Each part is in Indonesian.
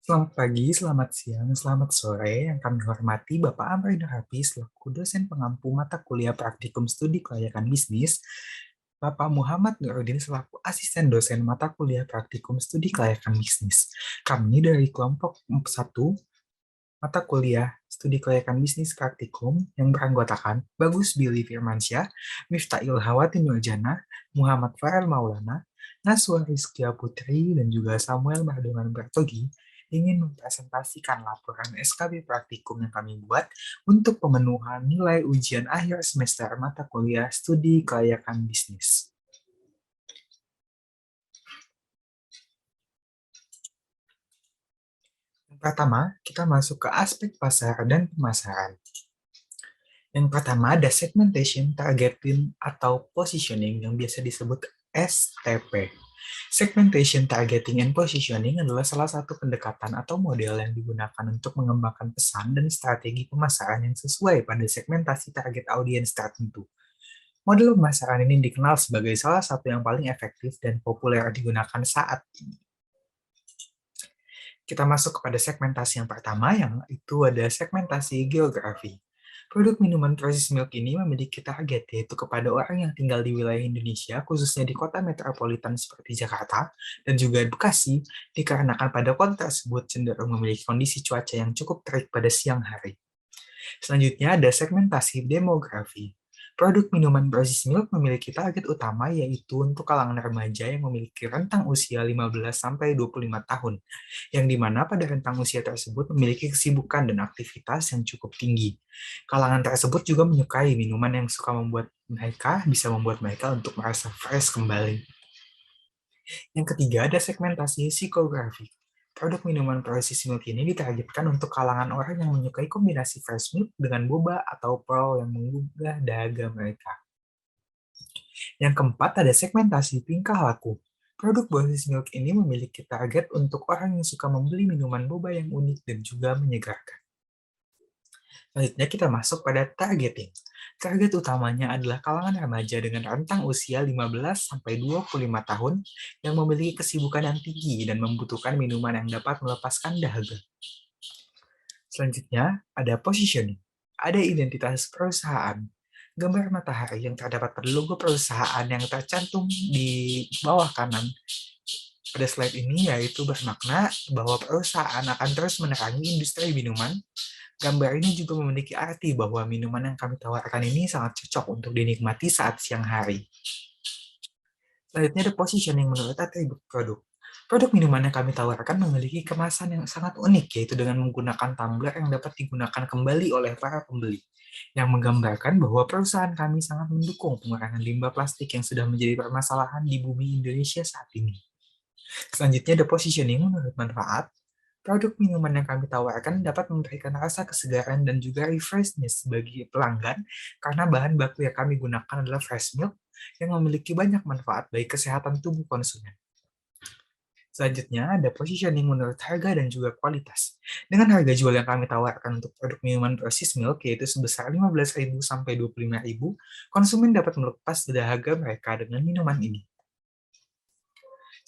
Selamat pagi, selamat siang, selamat sore. Yang kami hormati Bapak Amrin Rapi selaku dosen pengampu mata kuliah praktikum studi kelayakan bisnis, Bapak Muhammad Nurudin selaku asisten dosen mata kuliah praktikum studi kelayakan bisnis. Kami dari kelompok 1 mata kuliah studi kelayakan bisnis praktikum yang beranggotakan Bagus Billy Firmansyah, Miftah Ilhawati Nurjana, Muhammad Farel Maulana, Naswa Rizkia Putri, dan juga Samuel Mardoman Bertogi ingin mempresentasikan laporan SKB praktikum yang kami buat untuk pemenuhan nilai ujian akhir semester mata kuliah studi kelayakan bisnis. Yang pertama, kita masuk ke aspek pasar dan pemasaran. Yang pertama ada segmentation, targeting, atau positioning yang biasa disebut STP. Segmentation, targeting, and positioning adalah salah satu pendekatan atau model yang digunakan untuk mengembangkan pesan dan strategi pemasaran yang sesuai pada segmentasi target audiens tertentu. Model pemasaran ini dikenal sebagai salah satu yang paling efektif dan populer digunakan saat ini. Kita masuk kepada segmentasi yang pertama, yang itu ada segmentasi geografi. Produk minuman proses milk ini memiliki target, yaitu kepada orang yang tinggal di wilayah Indonesia, khususnya di kota metropolitan seperti Jakarta dan juga Bekasi, dikarenakan pada kota tersebut cenderung memiliki kondisi cuaca yang cukup terik pada siang hari. Selanjutnya ada segmentasi demografi. Produk minuman berbasis milk memiliki target utama yaitu untuk kalangan remaja yang memiliki rentang usia 15-25 tahun, yang dimana pada rentang usia tersebut memiliki kesibukan dan aktivitas yang cukup tinggi. Kalangan tersebut juga menyukai minuman yang suka bisa membuat mereka untuk merasa fresh kembali. Yang ketiga ada segmentasi psikografi. Produk minuman proses milk ini ditargetkan untuk kalangan orang yang menyukai kombinasi fresh milk dengan boba atau pearl yang menggugah dahaga mereka. Yang keempat ada segmentasi tingkah laku. Produk proses milk ini memiliki target untuk orang yang suka membeli minuman boba yang unik dan juga menyegarkan. Selanjutnya kita masuk pada targeting. Target utamanya adalah kalangan remaja dengan rentang usia 15-25 tahun yang memiliki kesibukan yang tinggi dan membutuhkan minuman yang dapat melepaskan dahaga. Selanjutnya, ada positioning. Ada identitas perusahaan. Gambar matahari yang terdapat pada logo perusahaan yang tercantum di bawah kanan pada slide ini yaitu bermakna bahwa perusahaan akan terus menerangi industri minuman. Gambar ini juga memiliki arti bahwa minuman yang kami tawarkan ini sangat cocok untuk dinikmati saat siang hari. Selanjutnya ada positioning menurut atribut produk. Produk minuman yang kami tawarkan memiliki kemasan yang sangat unik, yaitu dengan menggunakan tumbler yang dapat digunakan kembali oleh para pembeli, yang menggambarkan bahwa perusahaan kami sangat mendukung pengurangan limbah plastik yang sudah menjadi permasalahan di bumi Indonesia saat ini. Selanjutnya ada positioning menurut manfaat. Produk minuman yang kami tawarkan dapat memberikan rasa kesegaran dan juga refreshness bagi pelanggan karena bahan baku yang kami gunakan adalah fresh milk yang memiliki banyak manfaat bagi kesehatan tubuh konsumen. Selanjutnya ada positioning menurut harga dan juga kualitas. Dengan harga jual yang kami tawarkan untuk produk minuman proses milk yaitu sebesar 15.000 sampai 25.000, konsumen dapat melepas dahaga mereka dengan minuman ini.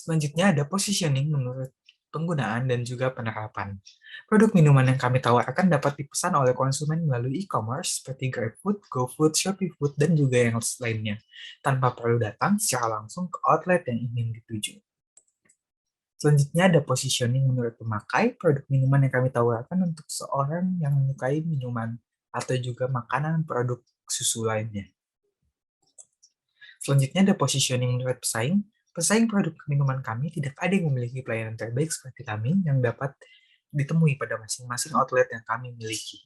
Selanjutnya ada positioning menurut penggunaan dan juga penerapan. Produk minuman yang kami tawarkan dapat dipesan oleh konsumen melalui e-commerce seperti GrabFood, GoFood, ShopeeFood, dan juga yang lainnya, tanpa perlu datang secara langsung ke outlet yang ingin dituju. Selanjutnya ada positioning menurut pemakai. Produk minuman yang kami tawarkan untuk seorang yang menyukai minuman atau juga makanan produk susu lainnya. Selanjutnya ada positioning menurut pesaing. Pesaing produk minuman kami tidak ada yang memiliki pelayanan terbaik seperti kami yang dapat ditemui pada masing-masing outlet yang kami miliki.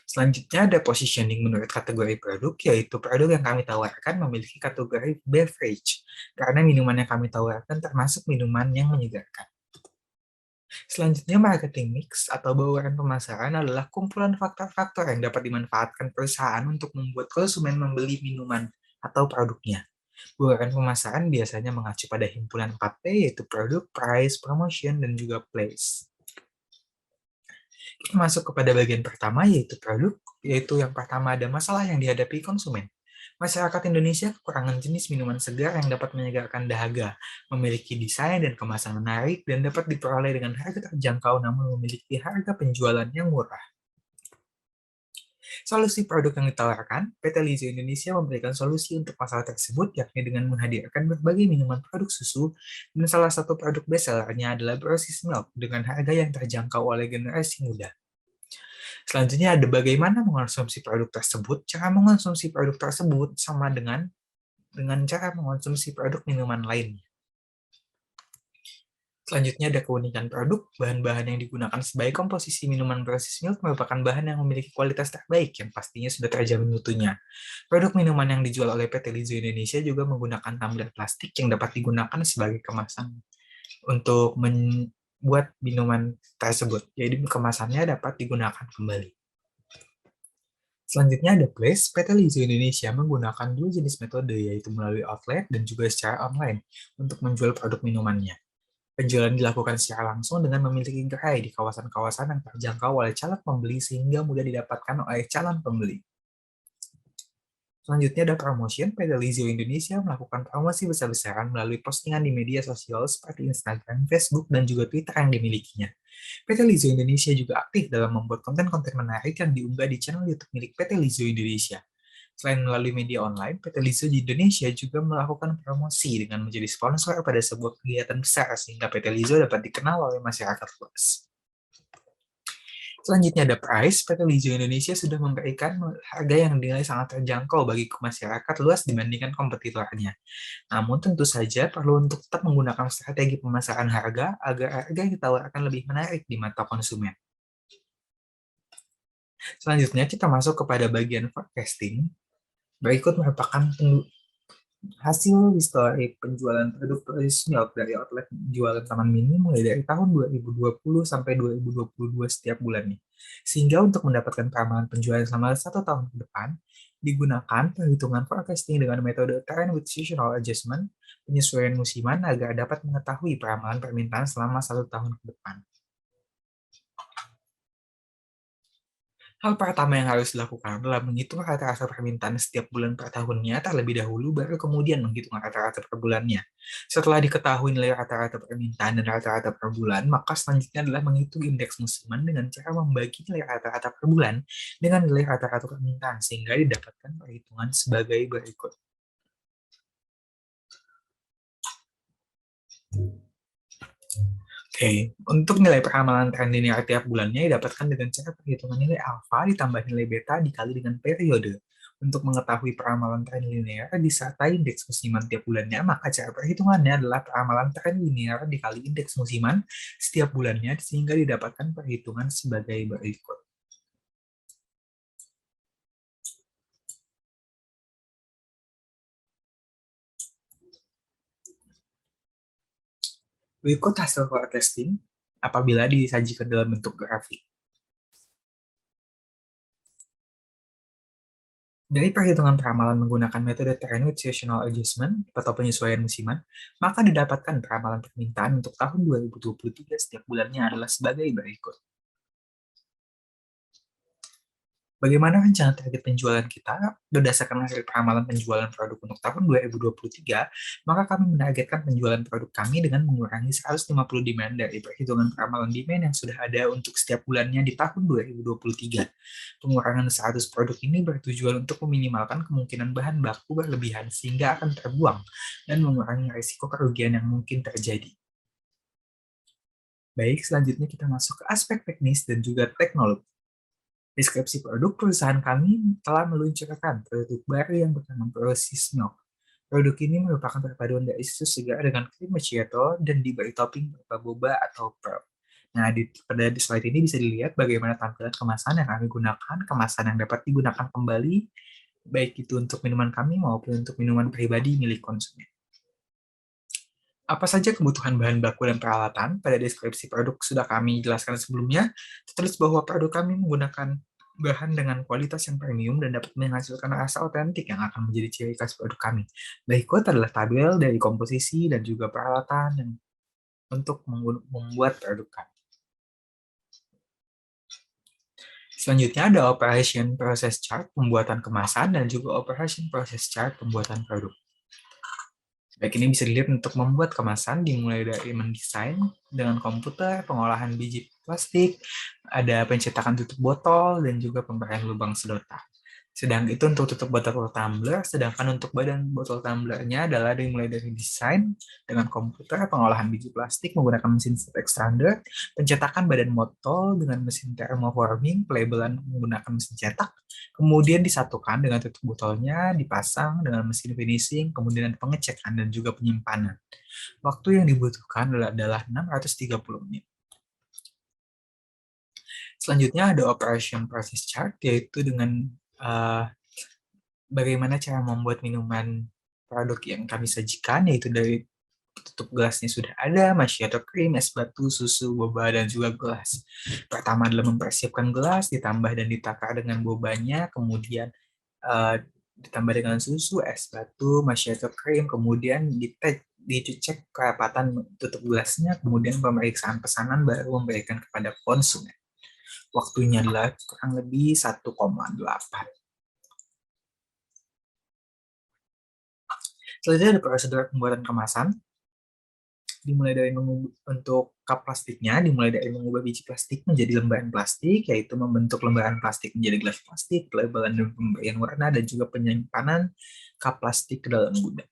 Selanjutnya ada positioning menurut kategori produk, yaitu produk yang kami tawarkan memiliki kategori beverage, karena minuman yang kami tawarkan termasuk minuman yang menyegarkan. Selanjutnya, marketing mix atau bauran pemasaran adalah kumpulan faktor-faktor yang dapat dimanfaatkan perusahaan untuk membuat konsumen membeli minuman atau produknya. Bauran pemasaran biasanya mengacu pada himpunan 4P, yaitu produk, price, promotion, dan juga place. Kita masuk kepada bagian pertama, yaitu produk, yaitu yang pertama ada masalah yang dihadapi konsumen. Masyarakat Indonesia kekurangan jenis minuman segar yang dapat menyegarkan dahaga, memiliki desain dan kemasan menarik, dan dapat diperoleh dengan harga terjangkau namun memiliki harga penjualan yang murah. Solusi produk yang ditawarkan, PT Lizzo Indonesia memberikan solusi untuk masalah tersebut, yakni dengan menghadirkan berbagai minuman produk susu, dan salah satu produk bestsellernya adalah Brosis Milk dengan harga yang terjangkau oleh generasi muda. Selanjutnya ada bagaimana mengonsumsi produk tersebut. Cara mengonsumsi produk tersebut sama dengan cara mengonsumsi produk minuman lainnya. Selanjutnya ada keunikan produk. Bahan-bahan yang digunakan sebagai komposisi minuman Brosis Milk merupakan bahan yang memiliki kualitas terbaik yang pastinya sudah terjamin mutunya. Produk minuman yang dijual oleh PT Lizzo Indonesia juga menggunakan tumbler plastik yang dapat digunakan sebagai kemasan untuk membuat minuman tersebut. Jadi kemasannya dapat digunakan kembali. Selanjutnya ada Place. PT Lizzo Indonesia menggunakan dua jenis metode, yaitu melalui outlet dan juga secara online untuk menjual produk minumannya. Penjualan dilakukan secara langsung dengan memiliki gerai di kawasan-kawasan yang terjangkau oleh calon pembeli sehingga mudah didapatkan oleh calon pembeli. Selanjutnya ada promotion. PT Lizzo Indonesia melakukan promosi besar-besaran melalui postingan di media sosial seperti Instagram, Facebook, dan juga Twitter yang dimilikinya. PT Lizzo Indonesia juga aktif dalam membuat konten-konten menarik yang diunggah di channel YouTube milik PT Lizzo Indonesia. Selain melalui media online, PT Lizzo di Indonesia juga melakukan promosi dengan menjadi sponsor pada sebuah kegiatan besar sehingga PT Lizzo dapat dikenal oleh masyarakat luas. Selanjutnya ada price. PT Lizzo Indonesia sudah memberikan harga yang dinilai sangat terjangkau bagi masyarakat luas dibandingkan kompetitornya. Namun tentu saja perlu untuk tetap menggunakan strategi pemasaran harga agar harga yang ditawarkan lebih menarik di mata konsumen. Selanjutnya kita masuk kepada bagian forecasting. Berikut merupakan hasil historik penjualan produk Brosis Milk dari outlet jualan Taman Mini mulai dari tahun 2020 sampai 2022 setiap bulannya. Sehingga untuk mendapatkan ramalan penjualan selama 1 tahun ke depan, digunakan perhitungan forecasting dengan metode Trend with Seasonal Adjustment, penyesuaian musiman agar dapat mengetahui peramalan permintaan selama 1 tahun ke depan. Hal pertama yang harus dilakukan adalah menghitung rata-rata permintaan setiap bulan per tahunnya terlebih dahulu, baru kemudian menghitung rata-rata per bulannya. Setelah diketahui nilai rata-rata permintaan dan rata-rata per bulan, maka selanjutnya adalah menghitung indeks musiman dengan cara membagi nilai rata-rata per bulan dengan nilai rata-rata permintaan, sehingga didapatkan perhitungan sebagai berikut. Oke, untuk nilai peramalan tren linear tiap bulannya didapatkan dengan cara perhitungan nilai alfa ditambah nilai beta dikali dengan periode. Untuk mengetahui peramalan tren linear disertai indeks musiman tiap bulannya, maka cara perhitungannya adalah peramalan tren linear dikali indeks musiman setiap bulannya sehingga didapatkan perhitungan sebagai berikut. Berikut hasil forecasting apabila disajikan dalam bentuk grafik. Dari perhitungan peramalan menggunakan metode Trend with Seasonal Adjustment atau penyesuaian musiman, maka didapatkan peramalan permintaan untuk tahun 2023 setiap bulannya adalah sebagai berikut. Bagaimana rencana target penjualan kita? Berdasarkan hasil peramalan penjualan produk untuk tahun 2023, maka kami menargetkan penjualan produk kami dengan mengurangi 150 demand dari perhitungan peramalan demand yang sudah ada untuk setiap bulannya di tahun 2023. Pengurangan 100 produk ini bertujuan untuk meminimalkan kemungkinan bahan baku berlebihan sehingga akan terbuang dan mengurangi risiko kerugian yang mungkin terjadi. Baik, selanjutnya kita masuk ke aspek teknis dan juga teknologi. Deskripsi produk perusahaan kami telah meluncurkan produk baru yang bernama Brosis Milk. Produk ini merupakan perpaduan dari susu segar dengan krim macchiato dan diberi topping berupa boba atau pearl. Nah, pada slide ini bisa dilihat bagaimana tampilan kemasan yang kami gunakan, kemasan yang dapat digunakan kembali, baik itu untuk minuman kami maupun untuk minuman pribadi milik konsumen. Apa saja kebutuhan bahan baku dan peralatan? Pada deskripsi produk sudah kami jelaskan sebelumnya, tertulis bahwa produk kami menggunakan bahan dengan kualitas yang premium dan dapat menghasilkan rasa otentik yang akan menjadi ciri khas produk kami. Berikut adalah tabel dari komposisi dan juga peralatan yang untuk membuat produk kami. Selanjutnya ada operation process chart pembuatan kemasan dan juga operation process chart pembuatan produk. Baik, ini bisa dilihat untuk membuat kemasan dimulai dari mendesain dengan komputer, pengolahan biji plastik, ada pencetakan tutup botol, dan juga pemberian lubang sedotan. Sedang itu untuk tutup botol tumbler, sedangkan untuk badan botol tumblernya adalah dimulai dari desain dengan komputer, pengolahan biji plastik menggunakan mesin step extruder, pencetakan badan botol dengan mesin thermoforming, pelabelan menggunakan mesin cetak, kemudian disatukan dengan tutup botolnya, dipasang dengan mesin finishing, kemudian pengecekan dan juga penyimpanan. Waktu yang dibutuhkan adalah 630 menit. Selanjutnya ada operation process chart, yaitu dengan bagaimana cara membuat minuman produk yang kami sajikan, yaitu dari tutup gelasnya sudah ada, macchiato cream, es batu, susu, boba, dan juga gelas. Pertama adalah mempersiapkan gelas, ditambah dan ditakar dengan bobanya, kemudian ditambah dengan susu, es batu, macchiato cream, kemudian dicek kerapatan tutup gelasnya, kemudian pemeriksaan pesanan baru memberikan kepada konsumen. Waktunya adalah kurang lebih 1,8. Selanjutnya ada prosedur pembuatan kemasan. Dimulai dari untuk cup plastiknya, dimulai dari mengubah biji plastik menjadi lembaran plastik, yaitu membentuk lembaran plastik menjadi gelas plastik, pelabelan dan pemberian warna, dan juga penyimpanan cup plastik ke dalam gudang.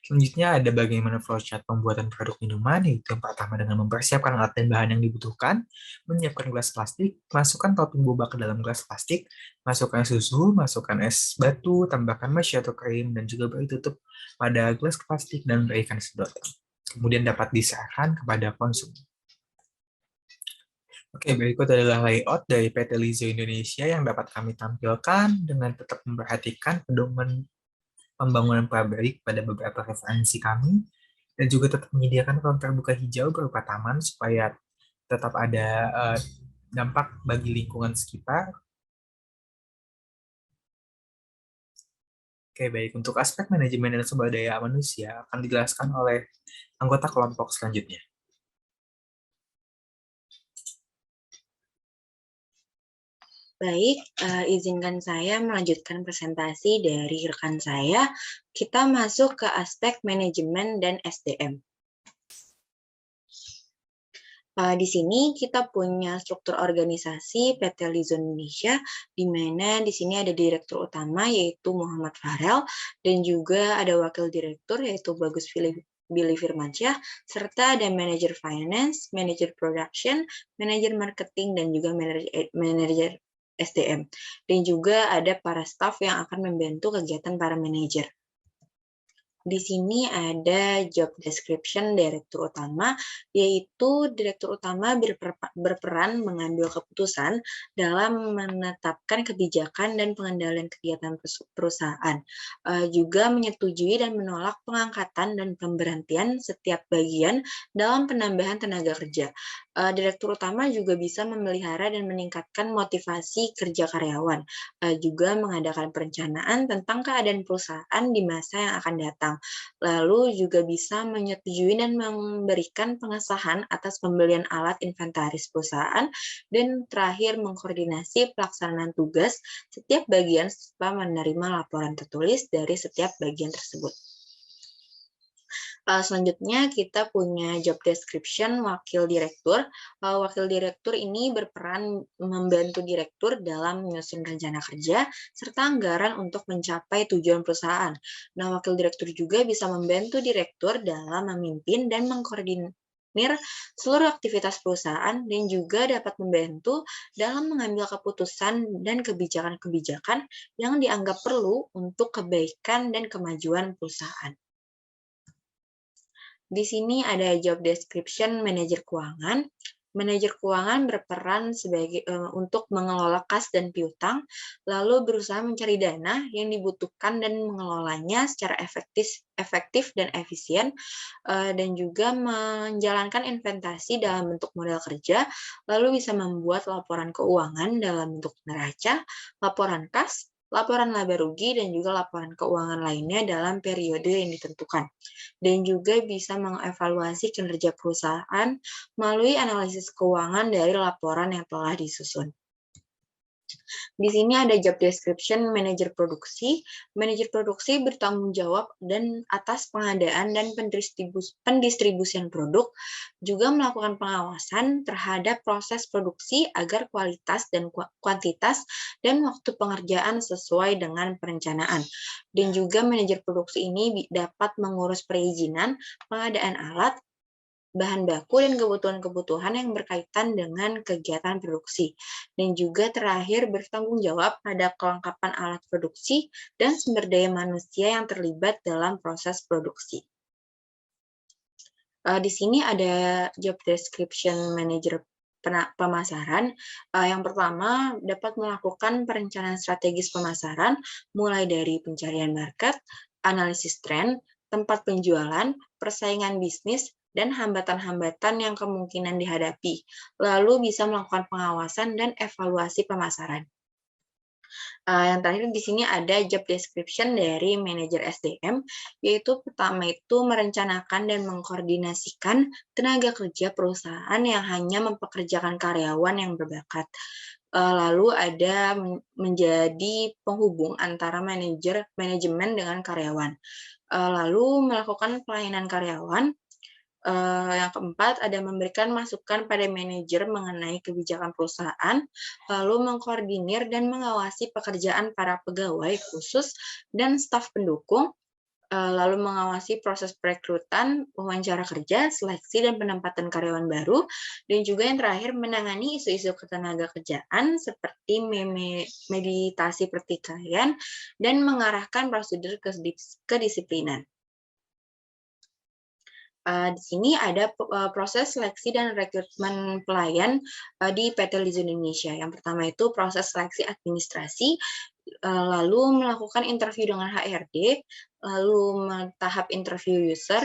Selanjutnya ada bagaimana flowchart pembuatan produk minuman, yaitu yang pertama dengan mempersiapkan alat dan bahan yang dibutuhkan, menyiapkan gelas plastik, masukkan topping boba ke dalam gelas plastik, masukkan susu, masukkan es batu, tambahkan macchiato cream, dan juga beri tutup pada gelas plastik dan berikan sedotan. Kemudian dapat diserahkan kepada konsumen. Oke, berikut adalah layout dari PT Lizzo Indonesia yang dapat kami tampilkan dengan tetap memperhatikan pedoman pembangunan pabrik pada beberapa referensi kami, dan juga tetap menyediakan ruang terbuka hijau berupa taman supaya tetap ada dampak bagi lingkungan sekitar. Oke, baik. Untuk aspek manajemen dan sumber daya manusia akan dijelaskan oleh anggota kelompok selanjutnya. Baik, izinkan saya melanjutkan presentasi dari rekan saya. Kita masuk ke aspek manajemen dan SDM. Di sini kita punya struktur organisasi PT Lizzo Indonesia, di mana di sini ada direktur utama yaitu Muhammad Farel, dan juga ada wakil direktur yaitu Bagus Billy Firmansyah, serta ada manajer finance, manajer production, manajer marketing, dan juga manajer SDM. Dan juga ada para staff yang akan membantu kegiatan para manajer. Di sini ada job description direktur utama, yaitu direktur utama berperan mengambil keputusan dalam menetapkan kebijakan dan pengendalian kegiatan perusahaan, juga menyetujui dan menolak pengangkatan dan pemberhentian setiap bagian dalam penambahan tenaga kerja. Direktur utama juga bisa memelihara dan meningkatkan motivasi kerja karyawan, juga mengadakan perencanaan tentang keadaan perusahaan di masa yang akan datang. Lalu juga bisa menyetujui dan memberikan pengesahan atas pembelian alat inventaris perusahaan, dan terakhir mengkoordinasi pelaksanaan tugas setiap bagian setelah menerima laporan tertulis dari setiap bagian tersebut. Selanjutnya kita punya job description wakil direktur. Wakil direktur ini berperan membantu direktur dalam menyusun rencana kerja serta anggaran untuk mencapai tujuan perusahaan. Nah, wakil direktur juga bisa membantu direktur dalam memimpin dan mengkoordinir seluruh aktivitas perusahaan, dan juga dapat membantu dalam mengambil keputusan dan kebijakan-kebijakan yang dianggap perlu untuk kebaikan dan kemajuan perusahaan. Di sini ada job description manajer keuangan. Manajer keuangan berperan untuk mengelola kas dan piutang, lalu berusaha mencari dana yang dibutuhkan dan mengelolanya secara efektif dan efisien, dan juga menjalankan investasi dalam bentuk modal kerja, lalu bisa membuat laporan keuangan dalam bentuk neraca, laporan kas, laporan laba rugi, dan juga laporan keuangan lainnya dalam periode yang ditentukan. Dan juga bisa mengevaluasi kinerja perusahaan melalui analisis keuangan dari laporan yang telah disusun. Di sini ada job description manajer produksi. Manajer produksi bertanggung jawab dan atas pengadaan dan pendistribusian produk, juga melakukan pengawasan terhadap proses produksi agar kualitas dan kuantitas dan waktu pengerjaan sesuai dengan perencanaan. Dan juga manajer produksi ini dapat mengurus perizinan, pengadaan alat, bahan baku, dan kebutuhan-kebutuhan yang berkaitan dengan kegiatan produksi. Dan juga terakhir bertanggung jawab pada kelengkapan alat produksi dan sumber daya manusia yang terlibat dalam proses produksi. Di sini ada job description manager pemasaran. Yang pertama, dapat melakukan perencanaan strategis pemasaran, mulai dari pencarian market, analisis tren, tempat penjualan, persaingan bisnis, dan hambatan-hambatan yang kemungkinan dihadapi. Lalu bisa melakukan pengawasan dan evaluasi pemasaran. Yang terakhir di sini ada job description dari manajer SDM, yaitu pertama itu merencanakan dan mengkoordinasikan tenaga kerja perusahaan yang hanya mempekerjakan karyawan yang berbakat. Lalu ada menjadi penghubung antara manajemen dengan karyawan. Lalu melakukan pelayanan karyawan. Yang keempat, ada memberikan masukan pada manajer mengenai kebijakan perusahaan, lalu mengkoordinir dan mengawasi pekerjaan para pegawai khusus dan staf pendukung, lalu mengawasi proses perekrutan, wawancara kerja, seleksi, dan penempatan karyawan baru, dan juga yang terakhir menangani isu-isu ketenaga kerjaan seperti meditasi pertikaian dan mengarahkan prosedur kedisiplinan. Di sini ada proses seleksi dan rekrutmen pelayan di PT Lizo Indonesia. Yang pertama itu proses seleksi administrasi, lalu melakukan interview dengan HRD, lalu tahap interview user,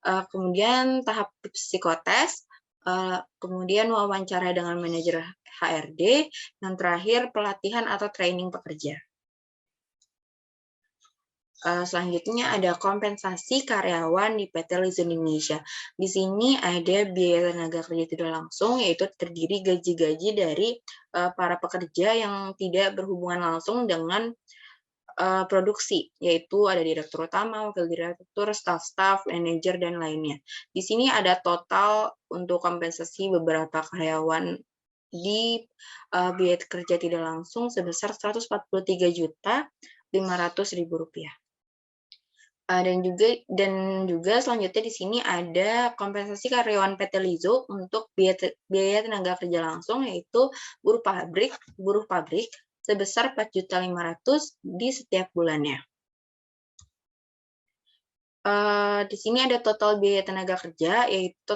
kemudian tahap psikotes, kemudian wawancara dengan manajer HRD, dan terakhir pelatihan atau training pekerja. Selanjutnya ada kompensasi karyawan di PT Lizo Indonesia. Di sini ada biaya tenaga kerja tidak langsung, yaitu terdiri gaji-gaji dari para pekerja yang tidak berhubungan langsung dengan produksi, yaitu ada direktur utama, wakil direktur, staf-staf, manajer, dan lainnya. Di sini ada total untuk kompensasi beberapa karyawan di biaya kerja tidak langsung sebesar Rp143.500.000. Dan juga selanjutnya di sini ada kompensasi karyawan PT Lizo untuk biaya tenaga kerja langsung, yaitu buruh pabrik sebesar Rp4.500.000 di setiap bulannya. Di sini ada total biaya tenaga kerja, yaitu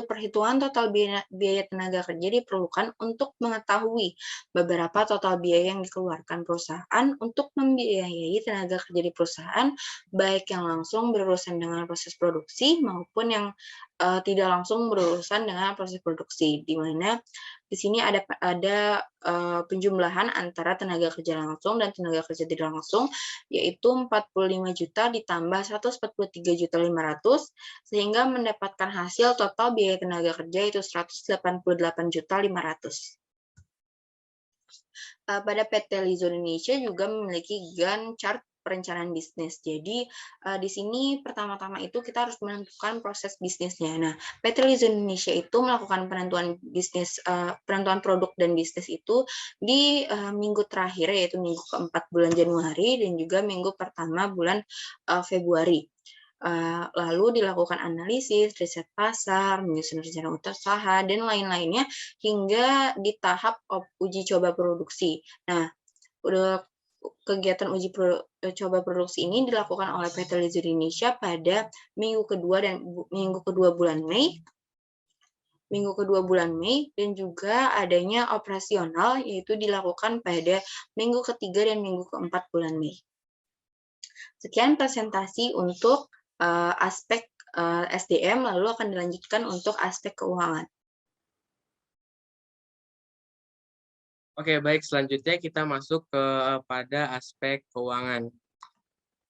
perhitungan total biaya tenaga kerja diperlukan untuk mengetahui beberapa total biaya yang dikeluarkan perusahaan untuk membiayai tenaga kerja di perusahaan, baik yang langsung berurusan dengan proses produksi maupun yang tidak langsung berurusan dengan proses produksi, di mana di sini ada penjumlahan antara tenaga kerja langsung dan tenaga kerja tidak langsung, yaitu 45 juta ditambah 143.500.000, sehingga mendapatkan hasil total biaya tenaga kerja itu 188.500.000. Pada PT Lizo Indonesia juga memiliki Gantt chart perencanaan bisnis. Jadi di sini pertama-tama itu kita harus menentukan proses bisnisnya. Nah, PT Lizo Indonesia itu melakukan penentuan produk dan bisnis itu di minggu terakhir, yaitu minggu keempat bulan Januari dan juga minggu pertama bulan Februari. Lalu dilakukan analisis, riset pasar, menyusun rencana usaha, dan lain-lainnya hingga di tahap uji coba produksi. Nah, kegiatan uji coba produksi ini dilakukan oleh PT Lizo Indonesia pada minggu kedua bulan Mei, dan juga adanya operasional, yaitu dilakukan pada minggu ketiga dan minggu keempat bulan Mei. Sekian presentasi untuk aspek SDM, lalu akan dilanjutkan untuk aspek keuangan. Oke, baik. Selanjutnya kita masuk pada aspek keuangan.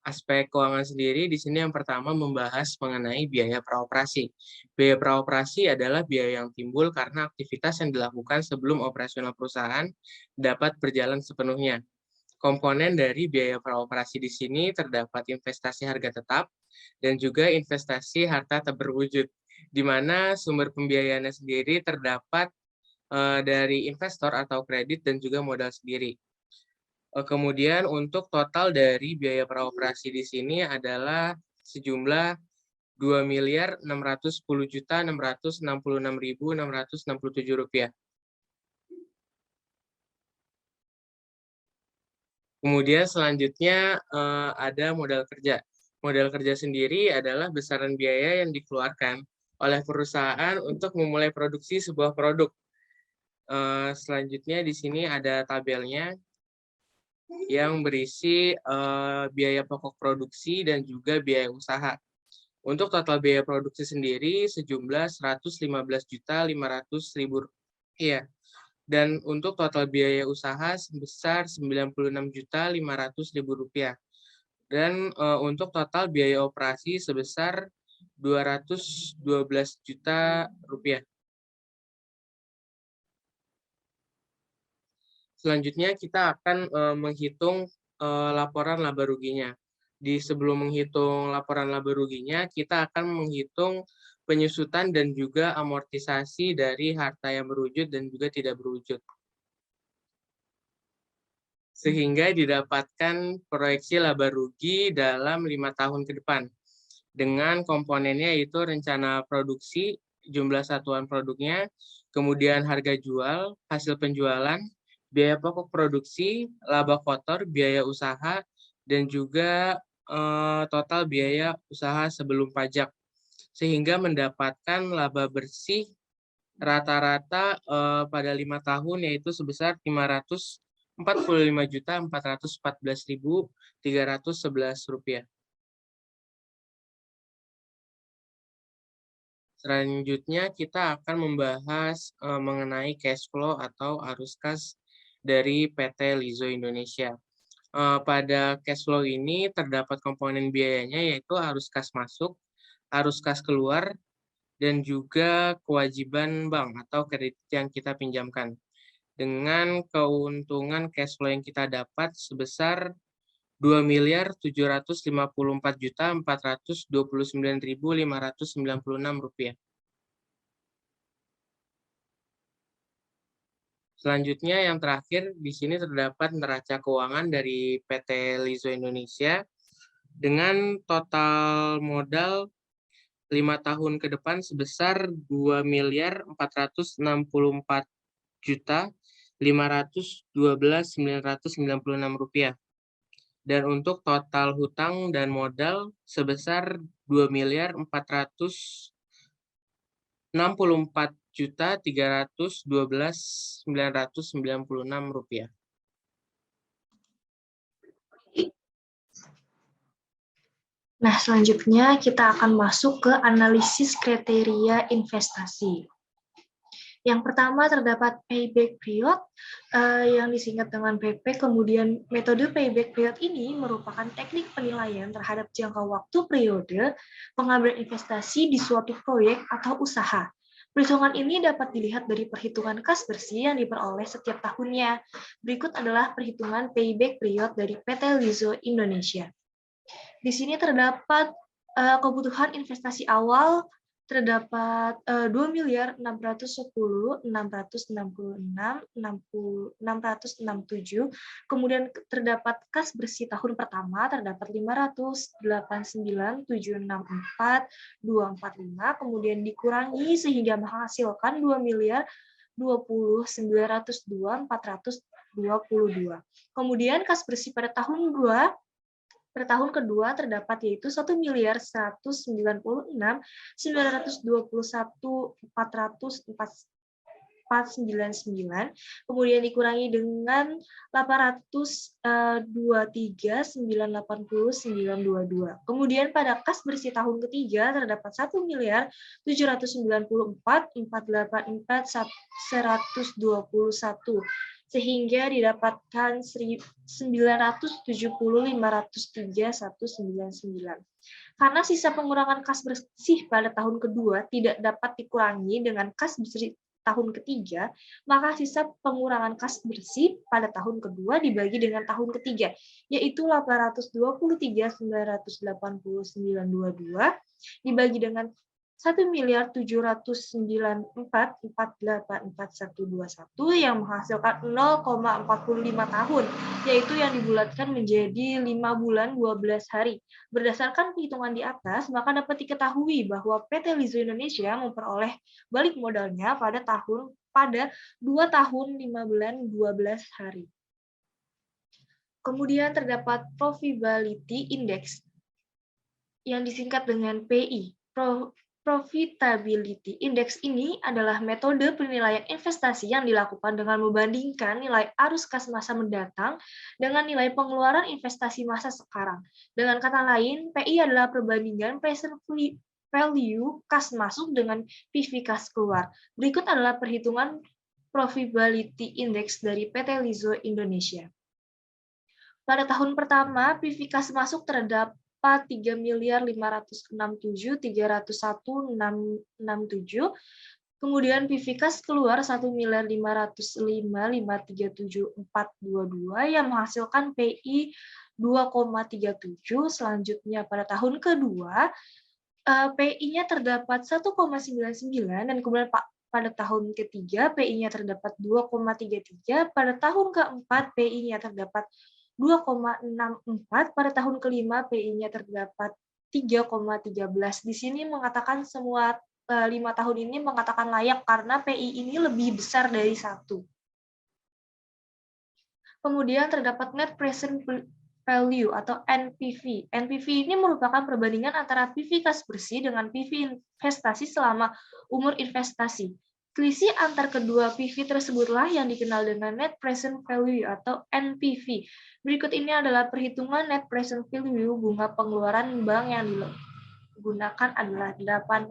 Aspek keuangan sendiri di sini yang pertama membahas mengenai biaya praoperasi. Biaya praoperasi adalah biaya yang timbul karena aktivitas yang dilakukan sebelum operasional perusahaan dapat berjalan sepenuhnya. Komponen dari biaya praoperasi di sini terdapat investasi harga tetap dan juga investasi harta tak berwujud, di mana sumber pembiayaannya sendiri terdapat dari investor atau kredit dan juga modal sendiri. Kemudian untuk total dari biaya praoperasi di sini adalah sejumlah 2.610.666.667 rupiah. Kemudian selanjutnya ada modal kerja. Modal kerja sendiri adalah besaran biaya yang dikeluarkan oleh perusahaan untuk memulai produksi sebuah produk. Selanjutnya di sini ada tabelnya yang berisi biaya pokok produksi dan juga biaya usaha. Untuk total biaya produksi sendiri sejumlah 115.500.000 rupiah. Dan untuk total biaya usaha sebesar 96.500.000 rupiah. Dan untuk total biaya operasi sebesar 212 juta rupiah. Selanjutnya kita akan menghitung laporan laba ruginya. Sebelum menghitung laporan laba ruginya, kita akan menghitung penyusutan dan juga amortisasi dari harta yang berwujud dan juga tidak berwujud. Sehingga didapatkan proyeksi laba rugi dalam 5 tahun ke depan. Dengan komponennya yaitu rencana produksi, jumlah satuan produknya, kemudian harga jual, hasil penjualan, biaya pokok produksi, laba kotor, biaya usaha, dan juga total biaya usaha sebelum pajak. Sehingga mendapatkan laba bersih rata-rata pada 5 tahun yaitu sebesar 545.414.311 rupiah. Selanjutnya kita akan membahas mengenai cash flow atau arus kas dari PT Lizo Indonesia. Pada cash flow ini terdapat komponen biayanya yaitu arus kas masuk, arus kas keluar, dan juga kewajiban bank atau kredit yang kita pinjamkan. Dengan keuntungan cash flow yang kita dapat sebesar 2.754.429.596 rupiah. Selanjutnya yang terakhir di sini terdapat neraca keuangan dari PT Lizo Indonesia dengan total modal 5 tahun ke depan sebesar 2.464.512.996 rupiah. Dan untuk total hutang dan modal sebesar 2.464.312.996 rupiah. Nah, selanjutnya kita akan masuk ke analisis kriteria investasi. Yang pertama terdapat payback period yang disingkat dengan PP. Kemudian metode payback period ini merupakan teknik penilaian terhadap jangka waktu periode pengambilan investasi di suatu proyek atau usaha. Perhitungan ini dapat dilihat dari perhitungan kas bersih yang diperoleh setiap tahunnya. Berikut adalah perhitungan payback period dari PT Lizo Indonesia. Di sini terdapat kebutuhan investasi awal terdapat 2.610.666.667. Kemudian terdapat kas bersih tahun pertama terdapat 589.764.245. Kemudian dikurangi sehingga menghasilkan 2.202.422. Kemudian kas bersih pada tahun kedua terdapat yaitu 1.199.921.499, kemudian dikurangi dengan 823.980.922. Kemudian pada kas bersih tahun ketiga terdapat 1.794.484.121, sehingga didapatkan 970.503.199. Karena sisa pengurangan kas bersih pada tahun kedua tidak dapat dikurangi dengan kas bersih tahun ketiga, maka sisa pengurangan kas bersih pada tahun kedua dibagi dengan tahun ketiga, yaitu 820.989.22 dibagi dengan 1.794.484121 yang menghasilkan 0,45 tahun, yaitu yang dibulatkan menjadi 5 bulan 12 hari. Berdasarkan perhitungan di atas, maka dapat diketahui bahwa PT Lizo Indonesia memperoleh balik modalnya pada 2 tahun 5 bulan 12 hari. Kemudian terdapat Profitability Index yang disingkat dengan PI. Profitability Index ini adalah metode penilaian investasi yang dilakukan dengan membandingkan nilai arus kas masa mendatang dengan nilai pengeluaran investasi masa sekarang. Dengan kata lain, PI adalah perbandingan present value kas masuk dengan PV kas keluar. Berikut adalah perhitungan Profitability Index dari PT Lizo Indonesia. Pada tahun pertama, PV kas masuk terdapat 3.567.301.667, kemudian PV kas keluar 1.505.537.422 yang menghasilkan PI 2,37. Selanjutnya pada tahun kedua, PI-nya terdapat 1,99 dan kemudian pada tahun ketiga PI-nya terdapat 2,33, pada tahun keempat PI-nya terdapat 2,64, pada tahun kelima PI-nya terdapat 3,13. Di sini mengatakan semua 5 tahun ini mengatakan layak karena PI ini lebih besar dari 1. Kemudian terdapat Net Present Value atau NPV. NPV ini merupakan perbandingan antara PV kas bersih dengan PV investasi selama umur investasi. Selisih antar kedua PV tersebutlah yang dikenal dengan Net Present Value atau NPV. Berikut ini adalah perhitungan Net Present Value bunga pengeluaran bank yang digunakan adalah 8%.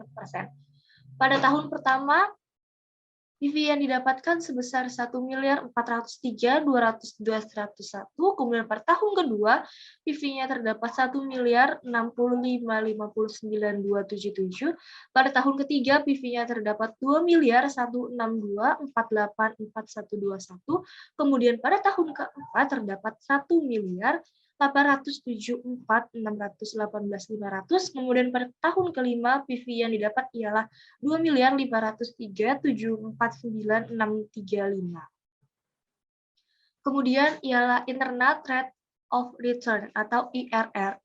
Pada tahun pertama, PV yang didapatkan sebesar 1.403.201, kemudian pada tahun kedua PV-nya terdapat 1.065.059.277, pada tahun ketiga PV-nya terdapat 2.162.484121, kemudian pada tahun keempat terdapat 1.874.618.500, kemudian pada tahun kelima PV yang didapat ialah 2.503.749.635. Kemudian ialah Internal Rate of Return atau IRR.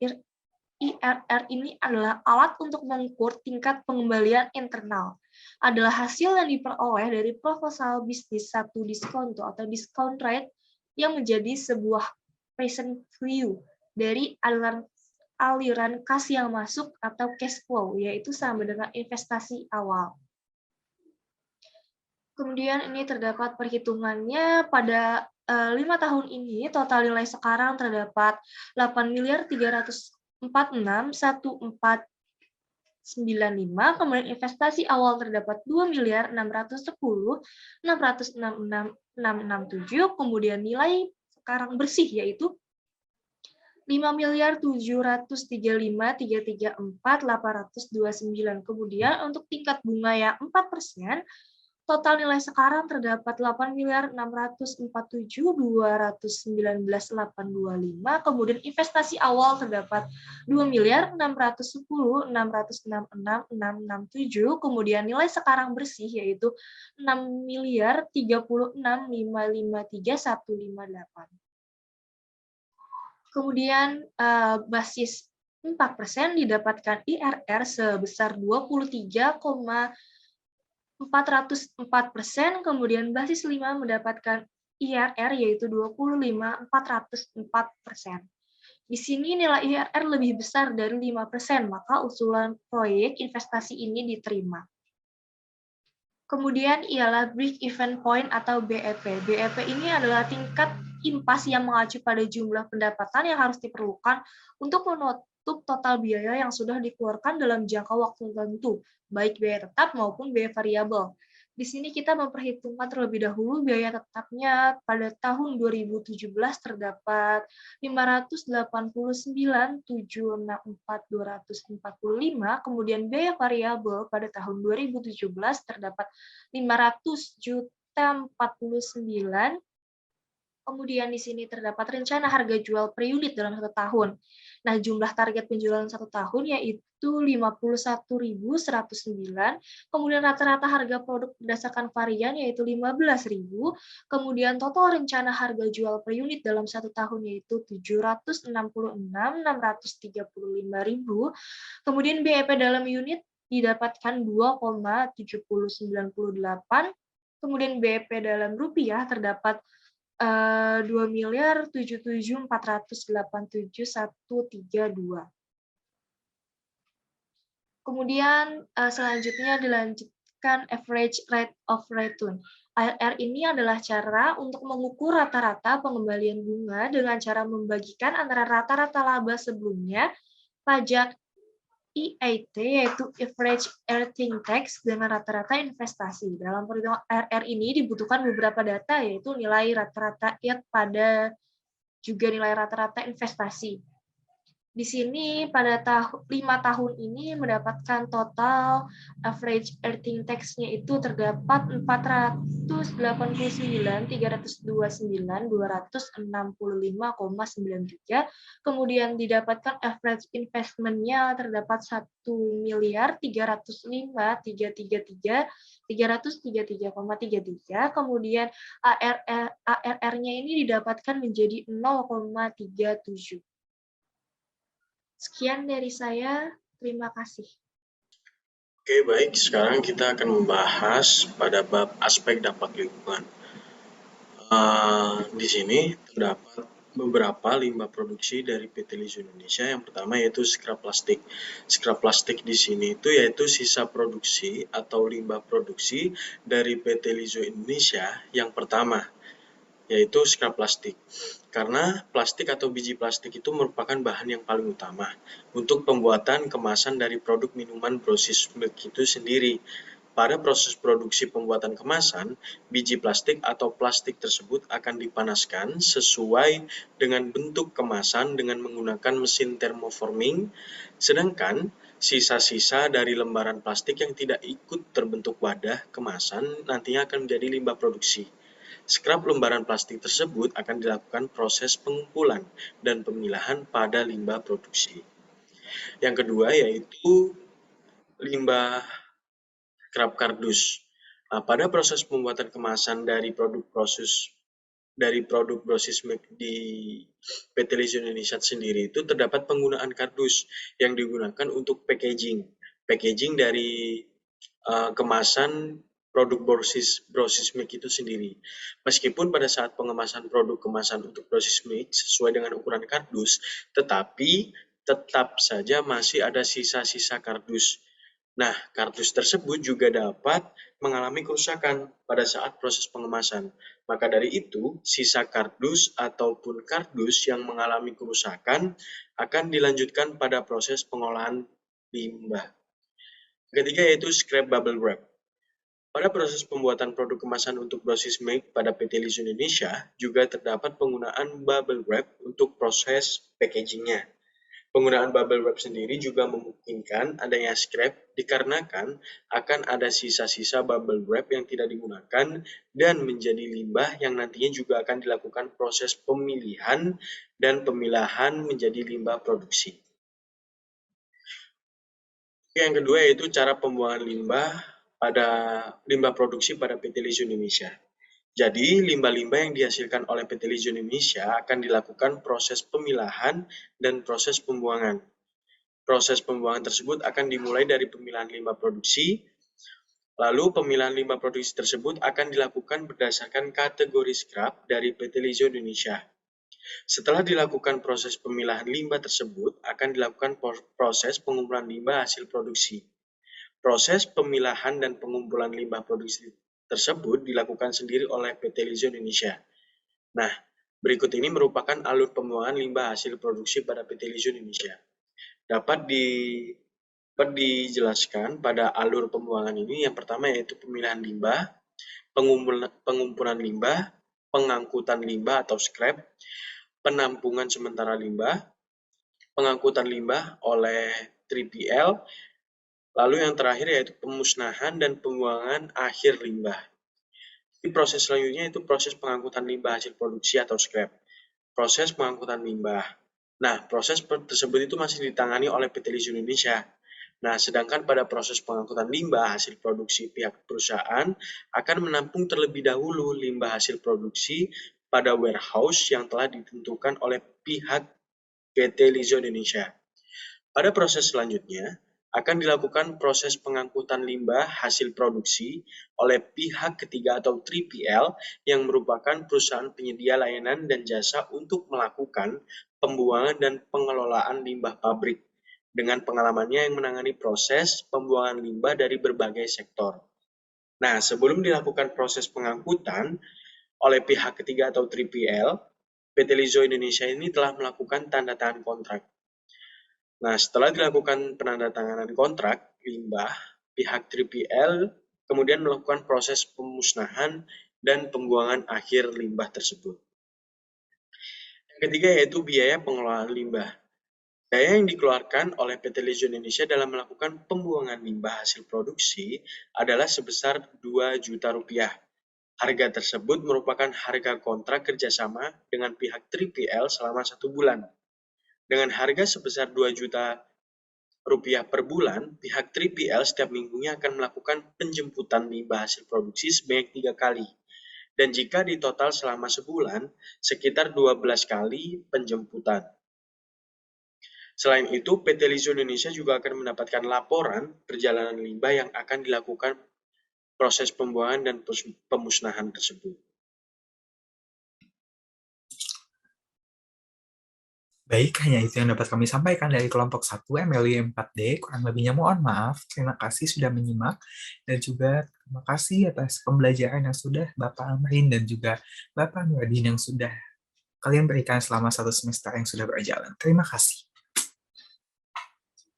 IRR ini adalah alat untuk mengukur tingkat pengembalian internal. Adalah hasil yang diperoleh dari proposal bisnis satu diskonto atau discount rate yang menjadi sebuah present value dari aliran kas yang masuk atau cash flow, yaitu sama dengan investasi awal. Kemudian ini terdapat perhitungannya pada 5 tahun ini, total nilai sekarang terdapat 8.346.1495, kemudian investasi awal terdapat 2.610.666.667, kemudian nilai sekarang bersih yaitu 5.735.334.829. Kemudian untuk tingkat bunga yang 4%, total nilai sekarang terdapat 8.647.219.825, kemudian investasi awal terdapat 2.610.666.667, kemudian nilai sekarang bersih yaitu 6.035.553.158. Kemudian basis 4% didapatkan IRR sebesar 23,404%, kemudian basis 5 mendapatkan IRR yaitu 25,404%. Di sini nilai IRR lebih besar dari 5%, maka usulan proyek investasi ini diterima. Kemudian ialah Break Even Point atau BEP. BEP ini adalah tingkat impas yang mengacu pada jumlah pendapatan yang harus diperlukan untuk menutup total biaya yang sudah dikeluarkan dalam jangka waktu tertentu, baik biaya tetap maupun biaya variabel. Di sini kita memperhitungkan terlebih dahulu biaya tetapnya pada tahun 2017 terdapat 589.764.245, kemudian biaya variabel pada tahun 2017 terdapat 500.049. Kemudian di sini terdapat rencana harga jual per unit dalam 1 tahun. Nah, jumlah target penjualan 1 tahun yaitu 51.109, kemudian rata-rata harga produk berdasarkan varian yaitu 15.000, kemudian total rencana harga jual per unit dalam 1 tahun yaitu 766.635.000, kemudian BEP dalam unit didapatkan 2,7098, kemudian BEP dalam rupiah terdapat 2.077.487.132. Kemudian selanjutnya dilanjutkan average rate of return. ARR ini adalah cara untuk mengukur rata-rata pengembalian bunga dengan cara membagikan antara rata-rata laba sebelumnya, pajak EAT, yaitu Average Earning Tax, dengan rata-rata investasi. Dalam perhitungan ARR ini dibutuhkan beberapa data, yaitu nilai rata-rata yield pada juga nilai rata-rata investasi. Di sini pada 5 tahun ini mendapatkan total average earning tax-nya itu terdapat 489.329.265,93, kemudian didapatkan average investment-nya terdapat 1.305.333.333,33, kemudian ARR-nya ini didapatkan menjadi 0,37. Sekian dari saya, terima kasih. Oke, baik. Sekarang kita akan membahas pada bab aspek dampak lingkungan. Di sini terdapat beberapa limbah produksi dari PT Lizo Indonesia. Yang pertama yaitu scrap plastik. Scrap plastik di sini itu yaitu sisa produksi atau limbah produksi dari PT Lizo Indonesia yang pertama, yaitu scrap plastik. Karena plastik atau biji plastik itu merupakan bahan yang paling utama untuk pembuatan kemasan dari produk minuman Broses Milk itu sendiri. Pada proses produksi pembuatan kemasan, biji plastik atau plastik tersebut akan dipanaskan sesuai dengan bentuk kemasan dengan menggunakan mesin thermoforming, sedangkan sisa-sisa dari lembaran plastik yang tidak ikut terbentuk wadah kemasan nantinya akan menjadi limbah produksi. Scrap lembaran plastik tersebut akan dilakukan proses pengumpulan dan pemilahan pada limbah produksi. Yang kedua yaitu limbah scrap kardus. Pada proses pembuatan kemasan dari produk Broses Milk di PT Lizo Indonesia sendiri itu terdapat penggunaan kardus yang digunakan untuk packaging dari kemasan produk Broses Milk itu sendiri. Meskipun pada saat pengemasan produk kemasan untuk Broses Milk sesuai dengan ukuran kardus, tetapi tetap saja masih ada sisa-sisa kardus. Nah, kardus tersebut juga dapat mengalami kerusakan pada saat proses pengemasan. Maka dari itu, sisa kardus ataupun kardus yang mengalami kerusakan akan dilanjutkan pada proses pengolahan limbah. Ketiga yaitu scrap bubble wrap. Pada proses pembuatan produk kemasan untuk Broses Milk pada PT Lizo Indonesia juga terdapat penggunaan bubble wrap untuk proses packagingnya. Penggunaan bubble wrap sendiri juga memungkinkan adanya scrap dikarenakan akan ada sisa-sisa bubble wrap yang tidak digunakan dan menjadi limbah yang nantinya juga akan dilakukan proses pemilihan dan pemilahan menjadi limbah produksi. Yang kedua yaitu cara pembuangan limbah produksi pada PT Lizo Indonesia. Jadi, limbah-limbah yang dihasilkan oleh PT Lizo Indonesia akan dilakukan proses pemilahan dan proses pembuangan. Proses pembuangan tersebut akan dimulai dari pemilahan limbah produksi, lalu pemilahan limbah produksi tersebut akan dilakukan berdasarkan kategori scrap dari PT Lizo Indonesia. Setelah dilakukan proses pemilahan limbah tersebut, akan dilakukan proses pengumpulan limbah hasil produksi. Proses pemilahan dan pengumpulan limbah produksi tersebut dilakukan sendiri oleh PT Lizo Indonesia. Nah, berikut ini merupakan alur pembuangan limbah hasil produksi pada PT Lizo Indonesia. Dapat dapat dijelaskan pada alur pembuangan ini. Yang pertama yaitu pemilihan limbah, pengumpulan limbah, pengangkutan limbah atau scrap, penampungan sementara limbah, pengangkutan limbah oleh 3PL, lalu yang terakhir yaitu pemusnahan dan pembuangan akhir limbah. Di proses selanjutnya itu proses pengangkutan limbah hasil produksi atau scrap. Proses pengangkutan limbah. Nah, proses tersebut itu masih ditangani oleh PT Lizzo Indonesia. Nah, sedangkan pada proses pengangkutan limbah hasil produksi, pihak perusahaan akan menampung terlebih dahulu limbah hasil produksi pada warehouse yang telah ditentukan oleh pihak PT Lizzo Indonesia. Pada proses selanjutnya, akan dilakukan proses pengangkutan limbah hasil produksi oleh pihak ketiga atau 3PL yang merupakan perusahaan penyedia layanan dan jasa untuk melakukan pembuangan dan pengelolaan limbah pabrik dengan pengalamannya yang menangani proses pembuangan limbah dari berbagai sektor. Nah, sebelum dilakukan proses pengangkutan oleh pihak ketiga atau 3PL, PT Lizzo Indonesia ini telah melakukan tanda tangan kontrak. Nah, setelah dilakukan penandatanganan kontrak limbah, pihak 3PL kemudian melakukan proses pemusnahan dan pembuangan akhir limbah tersebut. Yang ketiga yaitu biaya pengelolaan limbah. Biaya yang dikeluarkan oleh PT Lizzo Indonesia dalam melakukan pembuangan limbah hasil produksi adalah sebesar Rp2 juta. Harga tersebut merupakan harga kontrak kerjasama dengan pihak 3PL selama 1 bulan. Dengan harga sebesar Rp2 juta per bulan, pihak 3PL setiap minggunya akan melakukan penjemputan limbah hasil produksi sebanyak 3 kali. Dan jika di total selama sebulan, sekitar 12 kali penjemputan. Selain itu, PT Lizzo Indonesia juga akan mendapatkan laporan perjalanan limbah yang akan dilakukan proses pembuangan dan pemusnahan tersebut. Baik, hanya itu yang dapat kami sampaikan dari kelompok 1 MLI 4D. Kurang lebihnya mohon maaf. Terima kasih sudah menyimak. Dan juga terima kasih atas pembelajaran yang sudah Bapak Amrin dan juga Bapak Nuradin yang sudah kalian berikan selama 1 semester yang sudah berjalan. Terima kasih.